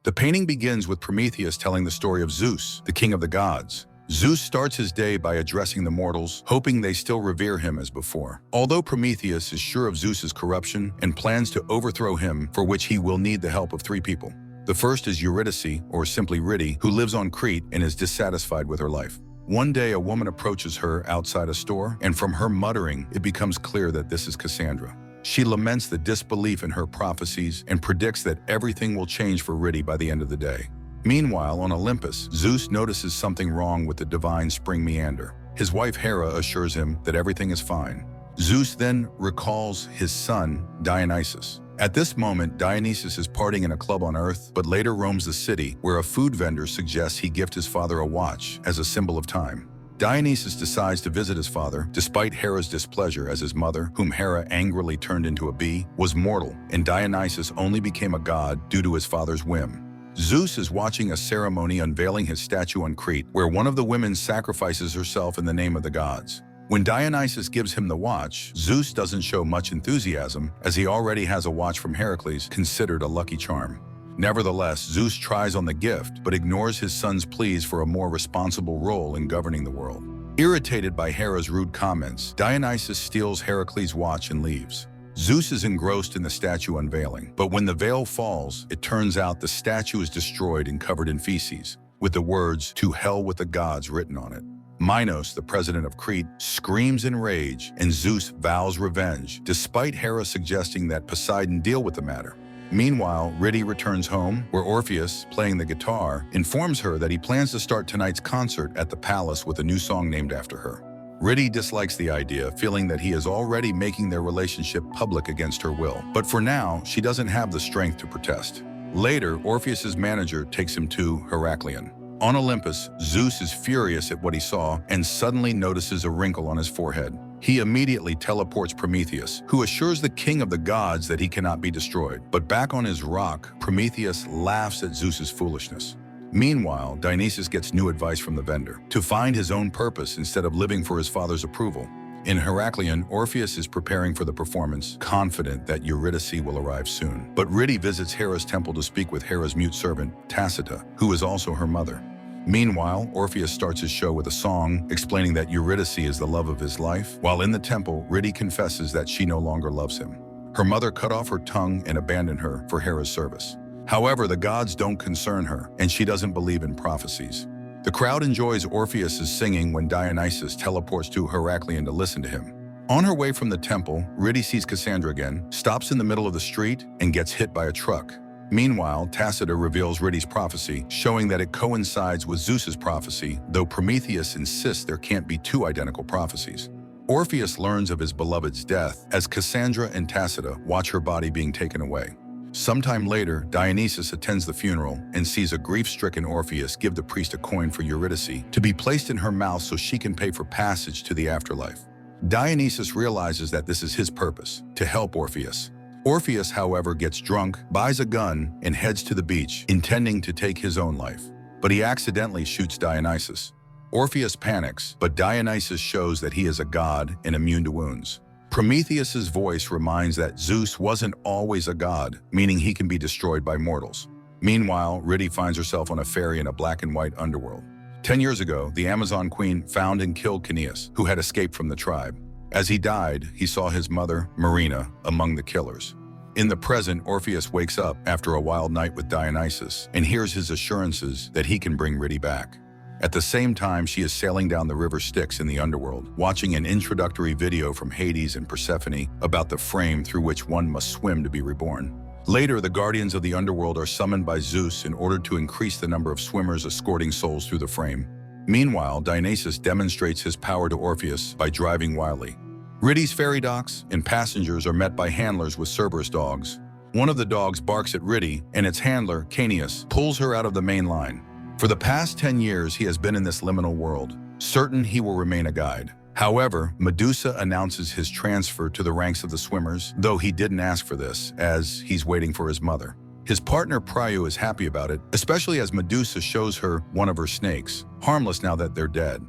The painting begins with Prometheus telling the story of Zeus, the king of the gods. Zeus starts his day by addressing the mortals, hoping they still revere him as before. Although Prometheus is sure of Zeus's corruption and plans to overthrow him, for which he will need the help of three people. The first is Eurydice, or simply Riddy, who lives on Crete and is dissatisfied with her life. One day, a woman approaches her outside a store, and from her muttering, it becomes clear that this is Cassandra. She laments the disbelief in her prophecies and predicts that everything will change for Riddy by the end of the day. Meanwhile, on Olympus, Zeus notices something wrong with the divine spring meander. His wife Hera assures him that everything is fine. Zeus then recalls his son, Dionysus. At this moment, Dionysus is partying in a club on Earth, but later roams the city, where a food vendor suggests he gift his father a watch as a symbol of time. Dionysus decides to visit his father, despite Hera's displeasure, as his mother, whom Hera angrily turned into a bee, was mortal, and Dionysus only became a god due to his father's whim. Zeus is watching a ceremony unveiling his statue on Crete, where one of the women sacrifices herself in the name of the gods. When Dionysus gives him the watch, Zeus doesn't show much enthusiasm, as he already has a watch from Heracles, considered a lucky charm. Nevertheless, Zeus tries on the gift, but ignores his son's pleas for a more responsible role in governing the world. Irritated by Hera's rude comments, Dionysus steals Heracles' watch and leaves. Zeus is engrossed in the statue unveiling, but when the veil falls, it turns out the statue is destroyed and covered in feces, with the words, "To hell with the gods," written on it. Minos, the president of Crete, screams in rage, and Zeus vows revenge, despite Hera suggesting that Poseidon deal with the matter. Meanwhile, Riddy returns home, where Orpheus, playing the guitar, informs her that he plans to start tonight's concert at the palace with a new song named after her. Riddy dislikes the idea, feeling that he is already making their relationship public against her will. But for now, she doesn't have the strength to protest. Later, Orpheus's manager takes him to Heraklion. On Olympus, Zeus is furious at what he saw and suddenly notices a wrinkle on his forehead. He immediately teleports Prometheus, who assures the king of the gods that he cannot be destroyed. But back on his rock, Prometheus laughs at Zeus's foolishness. Meanwhile, Dionysus gets new advice from the vendor, to find his own purpose instead of living for his father's approval. In Heraklion, Orpheus is preparing for the performance, confident that Eurydice will arrive soon. But Riddy visits Hera's temple to speak with Hera's mute servant, Tacita, who is also her mother. Meanwhile, Orpheus starts his show with a song explaining that Eurydice is the love of his life, while in the temple, Riddy confesses that she no longer loves him. Her mother cut off her tongue and abandoned her for Hera's service. However, the gods don't concern her, and she doesn't believe in prophecies. The crowd enjoys Orpheus's singing when Dionysus teleports to Heraklion to listen to him. On her way from the temple, Riddy sees Cassandra again, stops in the middle of the street, and gets hit by a truck. Meanwhile, Tacita reveals Riddy's prophecy, showing that it coincides with Zeus's prophecy, though Prometheus insists there can't be two identical prophecies. Orpheus learns of his beloved's death as Cassandra and Tacita watch her body being taken away. Sometime later, Dionysus attends the funeral and sees a grief-stricken Orpheus give the priest a coin for Eurydice to be placed in her mouth so she can pay for passage to the afterlife. Dionysus realizes that this is his purpose, to help Orpheus. Orpheus, however, gets drunk, buys a gun, and heads to the beach, intending to take his own life. But he accidentally shoots Dionysus. Orpheus panics, but Dionysus shows that he is a god and immune to wounds. Prometheus's voice reminds that Zeus wasn't always a god, meaning he can be destroyed by mortals. Meanwhile, Riddy finds herself on a ferry in a black and white underworld. 10 years ago, the Amazon queen found and killed Kaos, who had escaped from the tribe. As he died, he saw his mother, Marina, among the killers. In the present, Orpheus wakes up after a wild night with Dionysus and hears his assurances that he can bring Riddy back. At the same time, she is sailing down the river Styx in the underworld, watching an introductory video from Hades and Persephone about the frame through which one must swim to be reborn. Later, the guardians of the underworld are summoned by Zeus in order to increase the number of swimmers escorting souls through the frame. Meanwhile, Dionysus demonstrates his power to Orpheus by driving wildly. Riddy's ferry docks and passengers are met by handlers with Cerberus dogs. One of the dogs barks at Riddy, and its handler, Kaos, pulls her out of the main line. For the past 10 years, he has been in this liminal world, certain he will remain a guide. However, Medusa announces his transfer to the ranks of the swimmers, though he didn't ask for this, as he's waiting for his mother. His partner Pryu is happy about it, especially as Medusa shows her one of her snakes, harmless now that they're dead.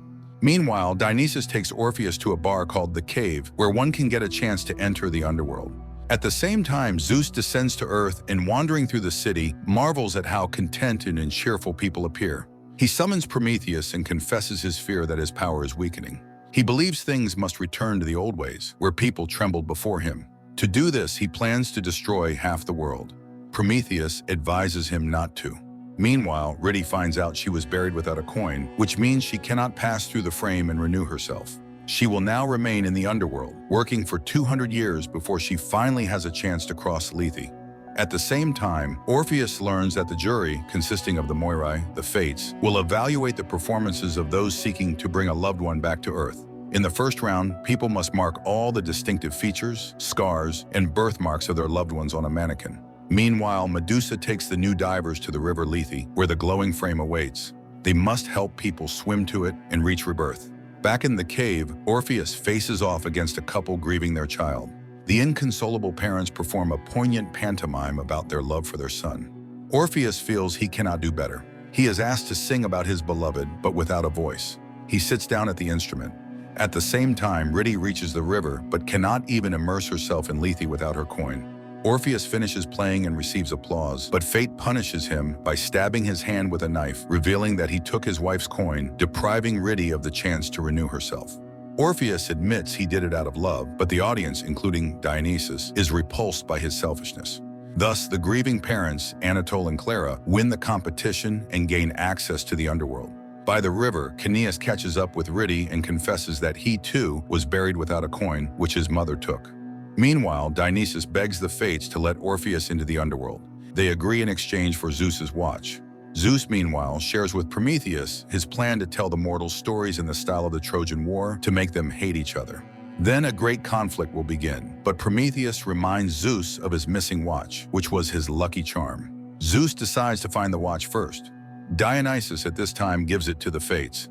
Meanwhile, Dionysus takes Orpheus to a bar called The Cave, where one can get a chance to enter the underworld. At the same time, Zeus descends to earth and, wandering through the city, marvels at how contented and cheerful people appear. He summons Prometheus and confesses his fear that his power is weakening. He believes things must return to the old ways, where people trembled before him. To do this, he plans to destroy half the world. Prometheus advises him not to. Meanwhile, Eurydice finds out she was buried without a coin, which means she cannot pass through the frame and renew herself. She will now remain in the underworld, working for 200 years before she finally has a chance to cross Lethe. At the same time, Orpheus learns that the jury, consisting of the Moirai, the Fates, will evaluate the performances of those seeking to bring a loved one back to Earth. In the first round, people must mark all the distinctive features, scars, and birthmarks of their loved ones on a mannequin. Meanwhile, Medusa takes the new divers to the river Lethe, where the glowing frame awaits. They must help people swim to it and reach rebirth. Back in the cave, Orpheus faces off against a couple grieving their child. The inconsolable parents perform a poignant pantomime about their love for their son. Orpheus feels he cannot do better. He is asked to sing about his beloved, but without a voice. He sits down at the instrument. At the same time, Eurydice reaches the river, but cannot even immerse herself in Lethe without her coin. Orpheus finishes playing and receives applause, but fate punishes him by stabbing his hand with a knife, revealing that he took his wife's coin, depriving Eurydice of the chance to renew herself. Orpheus admits he did it out of love, but the audience, including Dionysus, is repulsed by his selfishness. Thus, the grieving parents, Anatole and Clara, win the competition and gain access to the underworld. By the river, Kaos catches up with Eurydice and confesses that he too was buried without a coin, which his mother took. Meanwhile, Dionysus begs the Fates to let Orpheus into the underworld. They agree in exchange for Zeus's watch. Zeus, meanwhile, shares with Prometheus his plan to tell the mortals stories in the style of the Trojan War to make them hate each other. Then a great conflict will begin, but Prometheus reminds Zeus of his missing watch, which was his lucky charm. Zeus decides to find the watch first. Dionysus at this time gives it to the Fates.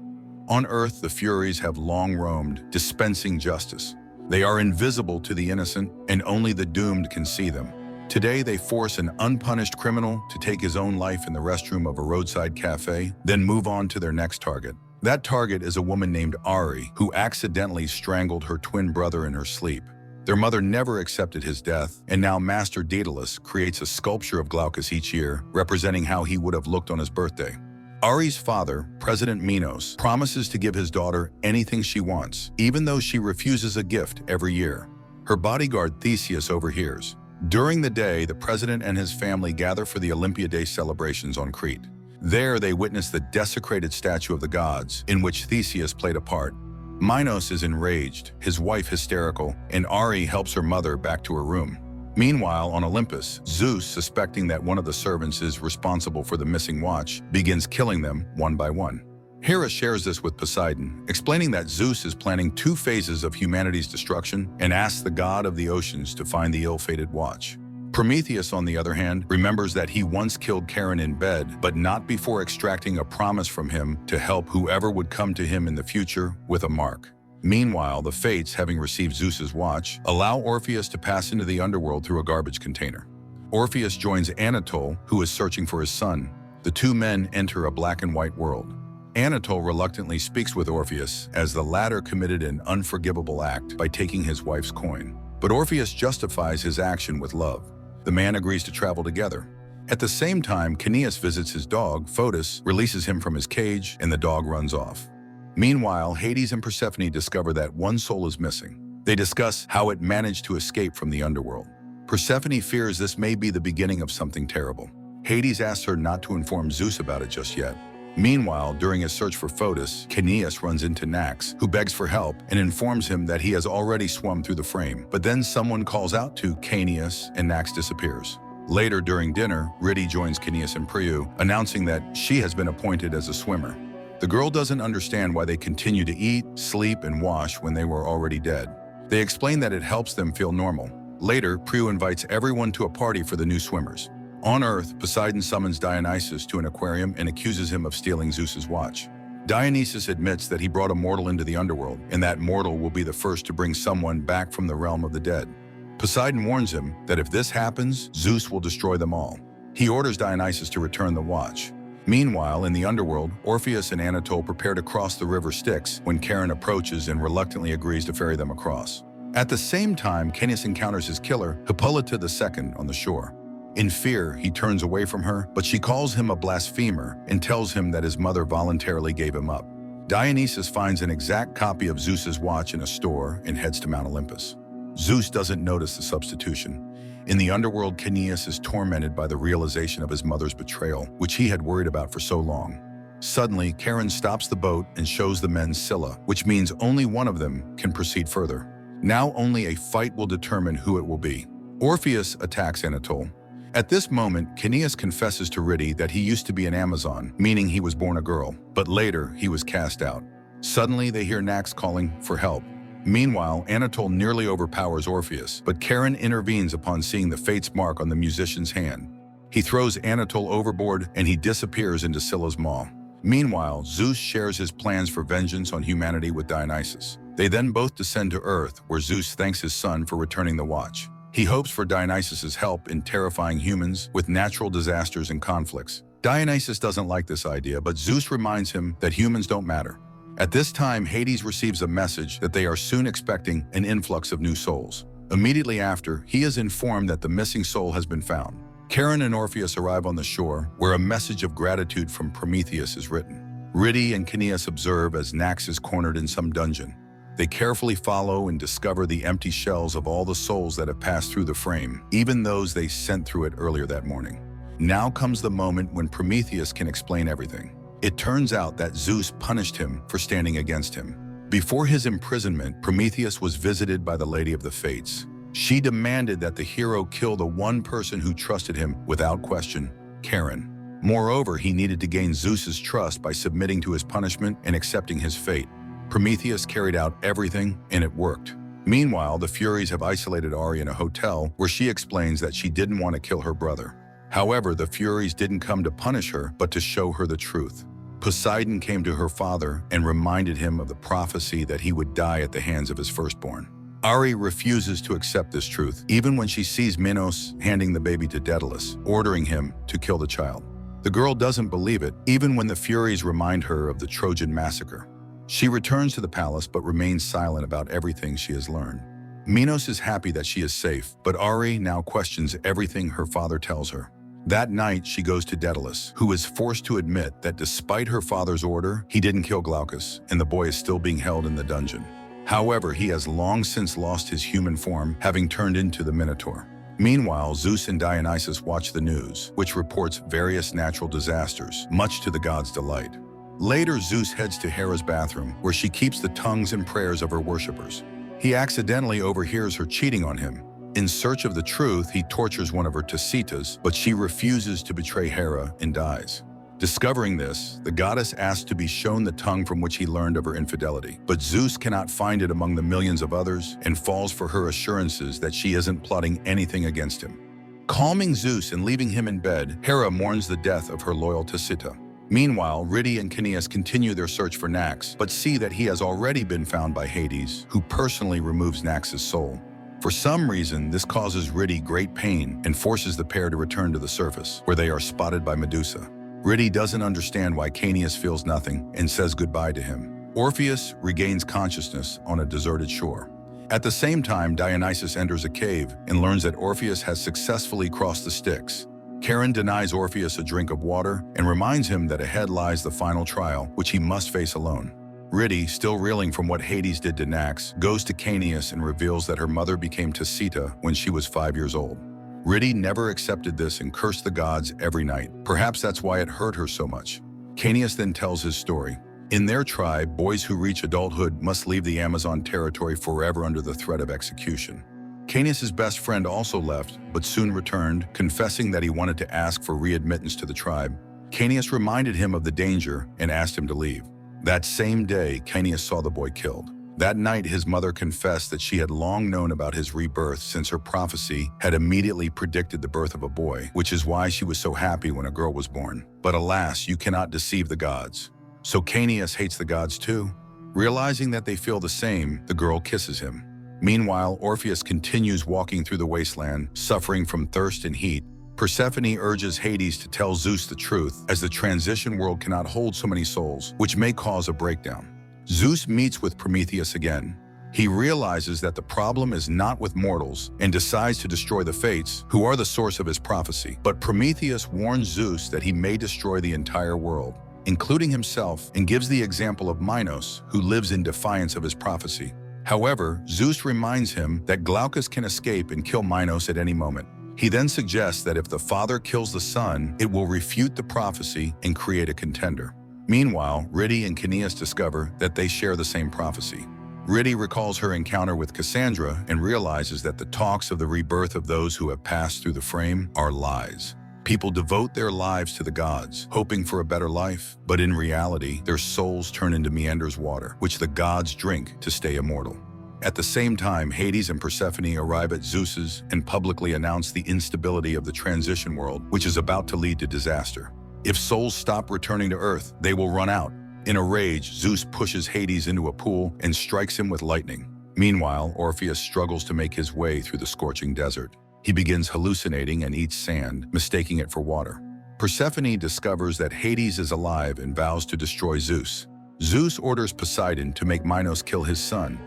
On Earth, the Furies have long roamed, dispensing justice. They are invisible to the innocent, and only the doomed can see them. Today, they force an unpunished criminal to take his own life in the restroom of a roadside cafe, then move on to their next target. That target is a woman named Ari, who accidentally strangled her twin brother in her sleep. Their mother never accepted his death, and now Master Daedalus creates a sculpture of Glaucus each year, representing how he would have looked on his birthday. Ari's father, President Minos, promises to give his daughter anything she wants, even though she refuses a gift every year. Her bodyguard Theseus overhears. During the day, the president and his family gather for the Olympiad celebrations on Crete. There, they witness the desecrated statue of the gods, in which Theseus played a part. Minos is enraged, his wife hysterical, and Ari helps her mother back to her room. Meanwhile, on Olympus, Zeus, suspecting that one of the servants is responsible for the missing watch, begins killing them one by one. Hera shares this with Poseidon, explaining that Zeus is planning 2 phases of humanity's destruction and asks the god of the oceans to find the ill-fated watch. Prometheus, on the other hand, remembers that he once killed Charon in bed, but not before extracting a promise from him to help whoever would come to him in the future with a mark. Meanwhile, the Fates, having received Zeus's watch, allow Orpheus to pass into the underworld through a garbage container. Orpheus joins Anatole, who is searching for his son. The 2 men enter a black and white world. Anatole reluctantly speaks with Orpheus, as the latter committed an unforgivable act by taking his wife's coin. But Orpheus justifies his action with love. The man agrees to travel together. At the same time, Kaos visits his dog, Photis, releases him from his cage, and the dog runs off. Meanwhile, Hades and Persephone discover that one soul is missing. They discuss how it managed to escape from the underworld. Persephone fears this may be the beginning of something terrible. Hades asks her not to inform Zeus about it just yet. Meanwhile, during his search for Photis, Kaos runs into Nax, who begs for help and informs him that he has already swum through the frame. But then someone calls out to Kaos and Nax disappears. Later, during dinner, Eurydice joins Kaos and Priu, announcing that she has been appointed as a swimmer. The girl doesn't understand why they continue to eat, sleep, and wash when they were already dead. They explain that it helps them feel normal. Later, Priu invites everyone to a party for the new swimmers. On Earth, Poseidon summons Dionysus to an aquarium and accuses him of stealing Zeus's watch. Dionysus admits that he brought a mortal into the underworld, and that mortal will be the first to bring someone back from the realm of the dead. Poseidon warns him that if this happens, Zeus will destroy them all. He orders Dionysus to return the watch. Meanwhile, in the underworld, Orpheus and Anatole prepare to cross the river Styx when Charon approaches and reluctantly agrees to ferry them across. At the same time, Kaos encounters his killer, Hippolyta II, on the shore. In fear, he turns away from her, but she calls him a blasphemer and tells him that his mother voluntarily gave him up. Dionysus finds an exact copy of Zeus's watch in a store and heads to Mount Olympus. Zeus doesn't notice the substitution. In the underworld, Kaos is tormented by the realization of his mother's betrayal, which he had worried about for so long. Suddenly, Charon stops the boat and shows the men Scylla, which means only one of them can proceed further. Now only a fight will determine who it will be. Orpheus attacks Anatole. At this moment, Kaos confesses to Eurydice that he used to be an Amazon, meaning he was born a girl, but later he was cast out. Suddenly, they hear Nax calling for help. Meanwhile, Anatole nearly overpowers Orpheus, but Charon intervenes upon seeing the fate's mark on the musician's hand. He throws Anatole overboard and he disappears into Scylla's maw. Meanwhile, Zeus shares his plans for vengeance on humanity with Dionysus. They then both descend to Earth, where Zeus thanks his son for returning the watch. He hopes for Dionysus's help in terrifying humans with natural disasters and conflicts. Dionysus doesn't like this idea, but Zeus reminds him that humans don't matter. At this time, Hades receives a message that they are soon expecting an influx of new souls. Immediately after, he is informed that the missing soul has been found. Charon and Orpheus arrive on the shore, where a message of gratitude from Prometheus is written. Eurydice and Kaos observe as Nax is cornered in some dungeon. They carefully follow and discover the empty shells of all the souls that have passed through the frame, even those they sent through it earlier that morning. Now comes the moment when Prometheus can explain everything. It turns out that Zeus punished him for standing against him. Before his imprisonment, Prometheus was visited by the Lady of the Fates. She demanded that the hero kill the one person who trusted him without question, Charon. Moreover, he needed to gain Zeus's trust by submitting to his punishment and accepting his fate. Prometheus carried out everything, and it worked. Meanwhile, the Furies have isolated Ari in a hotel where she explains that she didn't want to kill her brother. However, the Furies didn't come to punish her, but to show her the truth. Poseidon came to her father and reminded him of the prophecy that he would die at the hands of his firstborn. Ari refuses to accept this truth, even when she sees Minos handing the baby to Daedalus, ordering him to kill the child. The girl doesn't believe it, even when the Furies remind her of the Trojan massacre. She returns to the palace but remains silent about everything she has learned. Minos is happy that she is safe, but Ari now questions everything her father tells her. That night, she goes to Daedalus, who is forced to admit that despite her father's order, he didn't kill Glaucus, and the boy is still being held in the dungeon. However, he has long since lost his human form, having turned into the Minotaur. Meanwhile, Zeus and Dionysus watch the news, which reports various natural disasters, much to the gods' delight. Later, Zeus heads to Hera's bathroom, where she keeps the tongues and prayers of her worshippers. He accidentally overhears her cheating on him. In search of the truth, he tortures one of her Tasitas, but she refuses to betray Hera and dies. Discovering this, the goddess asks to be shown the tongue from which he learned of her infidelity. But Zeus cannot find it among the millions of others and falls for her assurances that she isn't plotting anything against him. Calming Zeus and leaving him in bed, Hera mourns the death of her loyal Tasita. Meanwhile, Eurydice and Kaos continue their search for Nax, but see that he has already been found by Hades, who personally removes Nax's soul. For some reason, this causes Eurydice great pain and forces the pair to return to the surface, where they are spotted by Medusa. Eurydice doesn't understand why Kaos feels nothing and says goodbye to him. Orpheus regains consciousness on a deserted shore. At the same time, Dionysus enters a cave and learns that Orpheus has successfully crossed the Styx. Charon denies Orpheus a drink of water and reminds him that ahead lies the final trial, which he must face alone. Eurydice, still reeling from what Hades did to Nax, goes to Kaos and reveals that her mother became Tasita when she was 5 years old. Eurydice never accepted this and cursed the gods every night. Perhaps that's why it hurt her so much. Kaos then tells his story. In their tribe, boys who reach adulthood must leave the Amazon territory forever under the threat of execution. Kaos' best friend also left, but soon returned, confessing that he wanted to ask for readmittance to the tribe. Kaos reminded him of the danger and asked him to leave. That same day, Kaos saw the boy killed. That night, his mother confessed that she had long known about his rebirth since her prophecy had immediately predicted the birth of a boy, which is why she was so happy when a girl was born. But alas, you cannot deceive the gods. So Kaos hates the gods too. Realizing that they feel the same, the girl kisses him. Meanwhile, Orpheus continues walking through the wasteland, suffering from thirst and heat. Persephone urges Hades to tell Zeus the truth, as the transition world cannot hold so many souls, which may cause a breakdown. Zeus meets with Prometheus again. He realizes that the problem is not with mortals and decides to destroy the Fates, who are the source of his prophecy. But Prometheus warns Zeus that he may destroy the entire world, including himself, and gives the example of Minos, who lives in defiance of his prophecy. However, Zeus reminds him that Glaucus can escape and kill Minos at any moment. He then suggests that if the father kills the son, it will refute the prophecy and create a contender. Meanwhile, Eurydice and Kaos discover that they share the same prophecy. Eurydice recalls her encounter with Cassandra and realizes that the talks of the rebirth of those who have passed through the frame are lies. People devote their lives to the gods, hoping for a better life, but in reality, their souls turn into Meander's water, which the gods drink to stay immortal. At the same time, Hades and Persephone arrive at Zeus's and publicly announce the instability of the transition world, which is about to lead to disaster. If souls stop returning to Earth, they will run out. In a rage, Zeus pushes Hades into a pool and strikes him with lightning. Meanwhile, Orpheus struggles to make his way through the scorching desert. He begins hallucinating and eats sand, mistaking it for water. Persephone discovers that Hades is alive and vows to destroy Zeus. Zeus orders Poseidon to make Minos kill his son.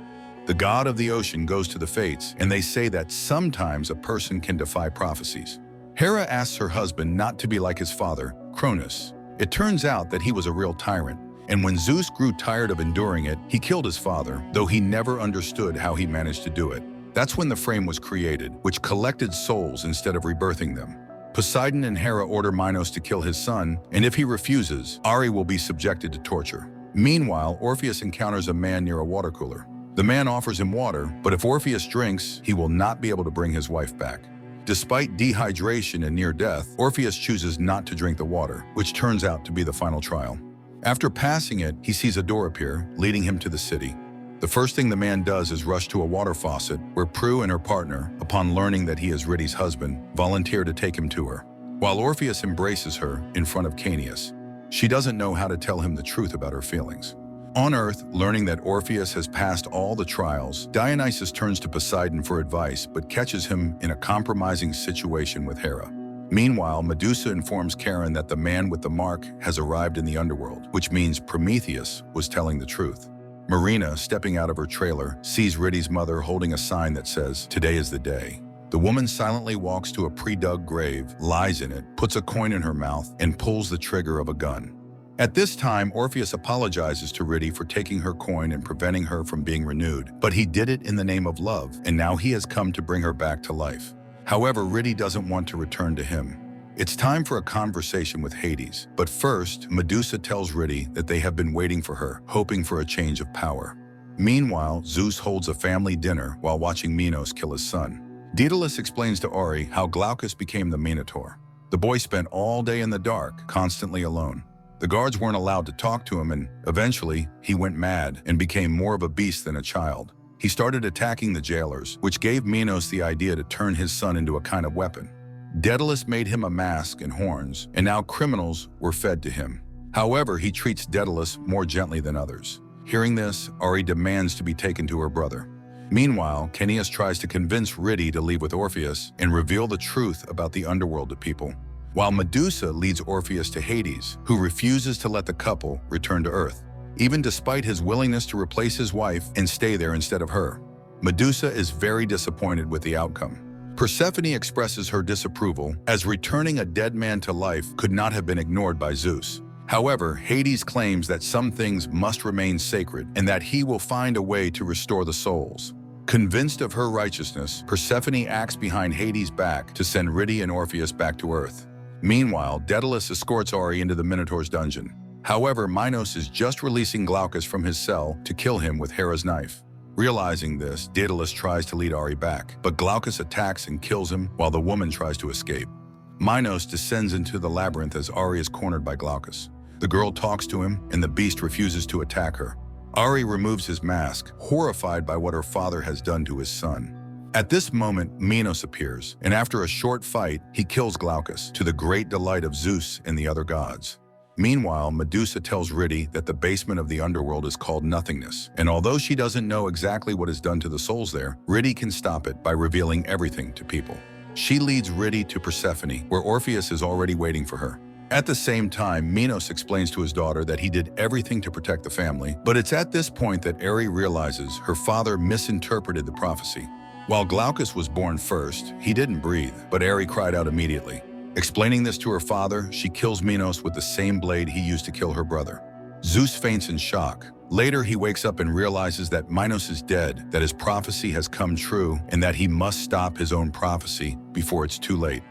The god of the ocean goes to the Fates, and they say that sometimes a person can defy prophecies. Hera asks her husband not to be like his father, Cronus. It turns out that he was a real tyrant, and when Zeus grew tired of enduring it, he killed his father, though he never understood how he managed to do it. That's when the frame was created, which collected souls instead of rebirthing them. Poseidon and Hera order Minos to kill his son, and if he refuses, Ari will be subjected to torture. Meanwhile, Orpheus encounters a man near a water cooler. The man offers him water, but if Orpheus drinks, he will not be able to bring his wife back. Despite dehydration and near death, Orpheus chooses not to drink the water, which turns out to be the final trial. After passing it, he sees a door appear, leading him to the city. The first thing the man does is rush to a water faucet, where Prue and her partner, upon learning that he is Eurydice's husband, volunteer to take him to her. While Orpheus embraces her in front of Kaos, she doesn't know how to tell him the truth about her feelings. On Earth, learning that Orpheus has passed all the trials, Dionysus turns to Poseidon for advice but catches him in a compromising situation with Hera. Meanwhile, Medusa informs Charon that the man with the mark has arrived in the underworld, which means Prometheus was telling the truth. Marina, stepping out of her trailer, sees Eurydice's mother holding a sign that says, "Today is the day." The woman silently walks to a pre-dug grave, lies in it, puts a coin in her mouth, and pulls the trigger of a gun. At this time, Orpheus apologizes to Eurydice for taking her coin and preventing her from being renewed, but he did it in the name of love, and now he has come to bring her back to life. However, Eurydice doesn't want to return to him. It's time for a conversation with Hades, but first, Medusa tells Eurydice that they have been waiting for her, hoping for a change of power. Meanwhile, Zeus holds a family dinner while watching Minos kill his son. Daedalus explains to Ari how Glaucus became the Minotaur. The boy spent all day in the dark, constantly alone. The guards weren't allowed to talk to him, and eventually, he went mad and became more of a beast than a child. He started attacking the jailers, which gave Minos the idea to turn his son into a kind of weapon. Daedalus made him a mask and horns, and now criminals were fed to him. However, he treats Daedalus more gently than others. Hearing this, Ari demands to be taken to her brother. Meanwhile, Kaos tries to convince Eurydice to leave with Orpheus and reveal the truth about the underworld to people, while Medusa leads Orpheus to Hades, who refuses to let the couple return to Earth, even despite his willingness to replace his wife and stay there instead of her. Medusa is very disappointed with the outcome. Persephone expresses her disapproval, as returning a dead man to life could not have been ignored by Zeus. However, Hades claims that some things must remain sacred and that he will find a way to restore the souls. Convinced of her righteousness, Persephone acts behind Hades' back to send Eurydice and Orpheus back to Earth. Meanwhile, Daedalus escorts Ari into the Minotaur's dungeon. However, Minos is just releasing Glaucus from his cell to kill him with Hera's knife. Realizing this, Daedalus tries to lead Ari back, but Glaucus attacks and kills him while the woman tries to escape. Minos descends into the labyrinth as Ari is cornered by Glaucus. The girl talks to him, and the beast refuses to attack her. Ari removes his mask, horrified by what her father has done to his son. At this moment, Minos appears, and after a short fight, he kills Glaucus, to the great delight of Zeus and the other gods. Meanwhile, Medusa tells Eurydice that the basement of the underworld is called Nothingness, and although she doesn't know exactly what is done to the souls there, Eurydice can stop it by revealing everything to people. She leads Eurydice to Persephone, where Orpheus is already waiting for her. At the same time, Minos explains to his daughter that he did everything to protect the family, but it's at this point that Ares realizes her father misinterpreted the prophecy. While Glaucus was born first, he didn't breathe, but Ares cried out immediately. Explaining this to her father, she kills Minos with the same blade he used to kill her brother. Zeus faints in shock. Later, he wakes up and realizes that Minos is dead, that his prophecy has come true, and that he must stop his own prophecy before it's too late.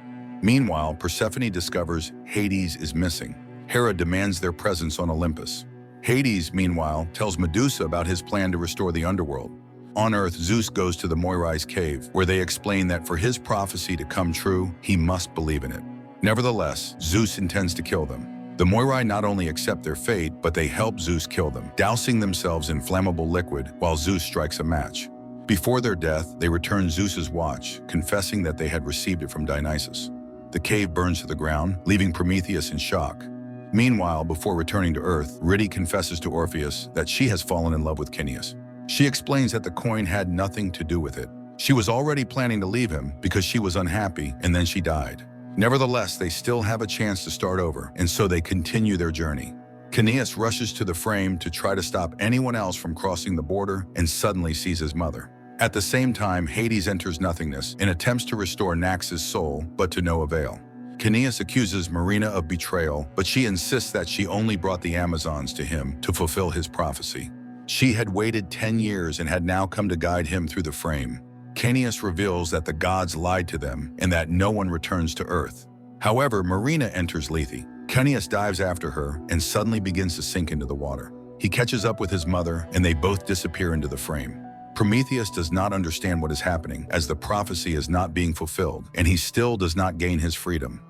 Meanwhile, Persephone discovers Hades is missing. Hera demands their presence on Olympus. Hades, meanwhile, tells Medusa about his plan to restore the underworld. On Earth, Zeus goes to the Moirais cave, where they explain that for his prophecy to come true, he must believe in it. Nevertheless, Zeus intends to kill them. The Moirai not only accept their fate, but they help Zeus kill them, dousing themselves in flammable liquid while Zeus strikes a match. Before their death, they return Zeus's watch, confessing that they had received it from Dionysus. The cave burns to the ground, leaving Prometheus in shock. Meanwhile, before returning to Earth, Eurydice confesses to Orpheus that she has fallen in love with Kaos. She explains that the coin had nothing to do with it. She was already planning to leave him because she was unhappy, and then she died. Nevertheless, they still have a chance to start over, and so they continue their journey. Kaos rushes to the frame to try to stop anyone else from crossing the border and suddenly sees his mother. At the same time, Hades enters nothingness and attempts to restore Nax's soul, but to no avail. Kaos accuses Marina of betrayal, but she insists that she only brought the Amazons to him to fulfill his prophecy. She had waited 10 years and had now come to guide him through the frame. Kaos reveals that the gods lied to them and that no one returns to Earth. However, Marina enters Lethe. Kaos dives after her and suddenly begins to sink into the water. He catches up with his mother and they both disappear into the frame. Prometheus does not understand what is happening as the prophecy is not being fulfilled, and he still does not gain his freedom.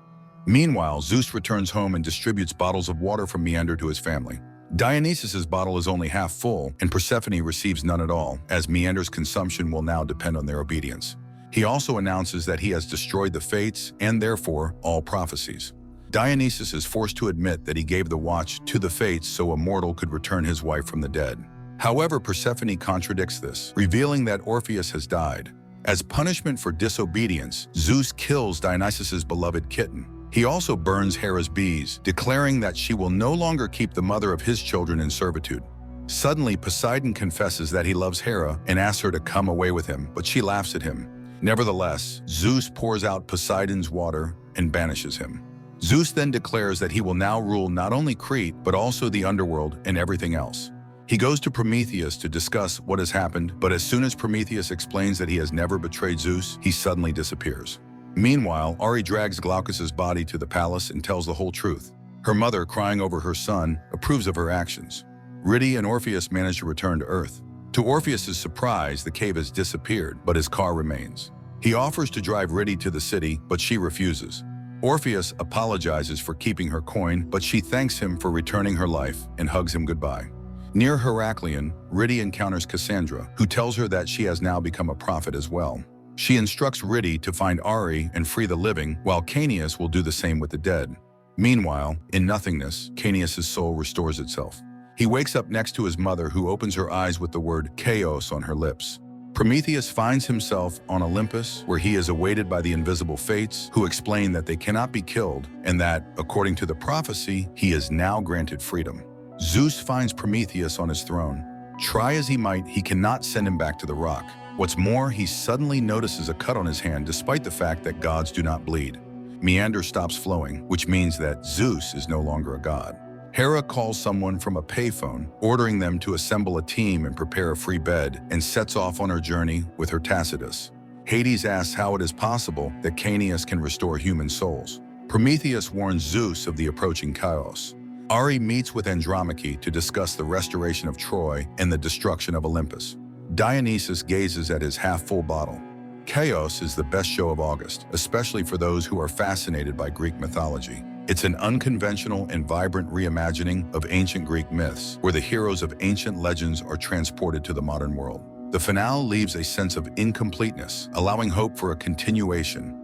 Meanwhile, Zeus returns home and distributes bottles of water from Meander to his family. Dionysus's bottle is only half full, and Persephone receives none at all, as Meander's consumption will now depend on their obedience. He also announces that he has destroyed the fates and therefore all prophecies. Dionysus is forced to admit that he gave the watch to the fates so a mortal could return his wife from the dead. However, Persephone contradicts this, revealing that Orpheus has died. As punishment for disobedience, Zeus kills Dionysus's beloved kitten. He also burns Hera's bees, declaring that she will no longer keep the mother of his children in servitude. Suddenly, Poseidon confesses that he loves Hera and asks her to come away with him, but she laughs at him. Nevertheless, Zeus pours out Poseidon's water and banishes him. Zeus then declares that he will now rule not only Crete, but also the underworld and everything else. He goes to Prometheus to discuss what has happened, but as soon as Prometheus explains that he has never betrayed Zeus, he suddenly disappears. Meanwhile, Ares drags Glaucus's body to the palace and tells the whole truth. Her mother, crying over her son, approves of her actions. Eurydice and Orpheus manage to return to Earth. To Orpheus's surprise, the cave has disappeared, but his car remains. He offers to drive Eurydice to the city, but she refuses. Orpheus apologizes for keeping her coin, but she thanks him for returning her life and hugs him goodbye. Near Heracleion, Eurydice encounters Cassandra, who tells her that she has now become a prophet as well. She instructs Eurydice to find Ares and free the living, while Kaos will do the same with the dead. Meanwhile, in nothingness, Kaos' soul restores itself. He wakes up next to his mother, who opens her eyes with the word Kaos on her lips. Prometheus finds himself on Olympus, where he is awaited by the invisible fates, who explain that they cannot be killed, and that, according to the prophecy, he is now granted freedom. Zeus finds Prometheus on his throne. Try as he might, he cannot send him back to the rock. What's more, he suddenly notices a cut on his hand despite the fact that gods do not bleed. Meander stops flowing, which means that Zeus is no longer a god. Hera calls someone from a payphone, ordering them to assemble a team and prepare a free bed, and sets off on her journey with her Tacitus. Hades asks how it is possible that Kaos can restore human souls. Prometheus warns Zeus of the approaching Kaos. Ares meets with Andromache to discuss the restoration of Troy and the destruction of Olympus. Dionysus gazes at his half-full bottle. Kaos is the best show of August, especially for those who are fascinated by Greek mythology. It's an unconventional and vibrant reimagining of ancient Greek myths, where the heroes of ancient legends are transported to the modern world. The finale leaves a sense of incompleteness, allowing hope for a continuation.